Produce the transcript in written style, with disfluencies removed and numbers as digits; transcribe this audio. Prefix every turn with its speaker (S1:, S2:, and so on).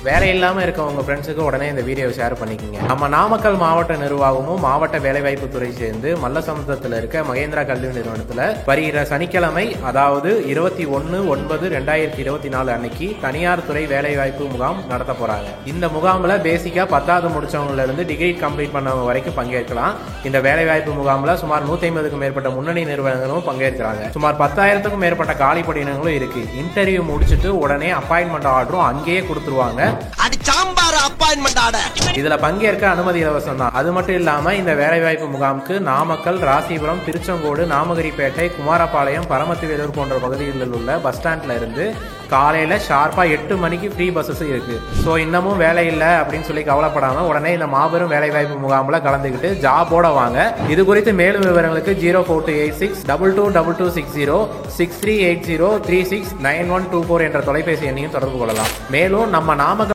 S1: வேலை இல்லாம இருக்க உங்க ஃப்ரெண்ட்ஸுக்கு உடனே இந்த வீடியோ ஷேர் பண்ணிக்கோங்க. நம்ம நாமக்கல் மாவட்ட நிர்வாகமும் மாவட்ட வேலைவாய்ப்பு துறை சேர்ந்து மல்லசமுத்திரத்தில் இருக்க மகேந்திரா கல்வி நிறுவனத்தில் வருகிற சனிக்கிழமை, அதாவது 21/9/2024 அன்னைக்கு தனியார் துறை வேலைவாய்ப்பு முகாம் நடத்த போறாங்க. இந்த முகாம்ல பேசிக்கா 10வது முடிச்சவங்கல இருந்து டிகிரி கம்ப்ளீட் பண்ணவங்க வரைக்கும் பங்கேற்கலாம். இந்த வேலைவாய்ப்பு முகாம்ல சுமார் 150க்கும் மேற்பட்ட முன்னணி நிறுவனங்களும் பங்கேற்கிறாங்க. சுமார் 10,000க்கும் மேற்பட்ட காலி பணியிடங்களும் இருக்கு. இன்டர்வியூ முடிச்சுட்டு உடனே அப்பாயின்மெண்ட் ஆர்டரும் அங்கேயே கொடுத்துருவாங்க. இதுல பங்கேற்க அனுமதி இலவசம் தான். அது மட்டும் இல்லாம இந்த வேலைவாய்ப்பு முகாமுக்கு நாமக்கல், ராசிபுரம், திருச்செங்கோடு, நாமகிரிப்பேட்டை, குமாரபாளையம், பரமத்திவேலூர் போன்ற பகுதிகளில் உள்ள பஸ் ஸ்டாண்ட்ல இருந்து காலையில ஷார்ப்பா 8 மணிக்கு ஃப்ரீ பஸ்ஸஸ் இருக்கு. ஸோ இன்னமும் வேலை இல்லை அப்படின்னு சொல்லி கவலைப்படாம உடனே இந்த மாபெரும் வேலைவாய்ப்பு முகாம்ல கலந்துக்கிட்டு ஜாபோட வாங்க. இது குறித்து மேலும் விவரங்களுக்கு 0428622260 6380369124 என்ற தொலைபேசி எண்ணையும் தொடர்பு கொள்ளலாம். மேலும் நம்ம நாமக்கல்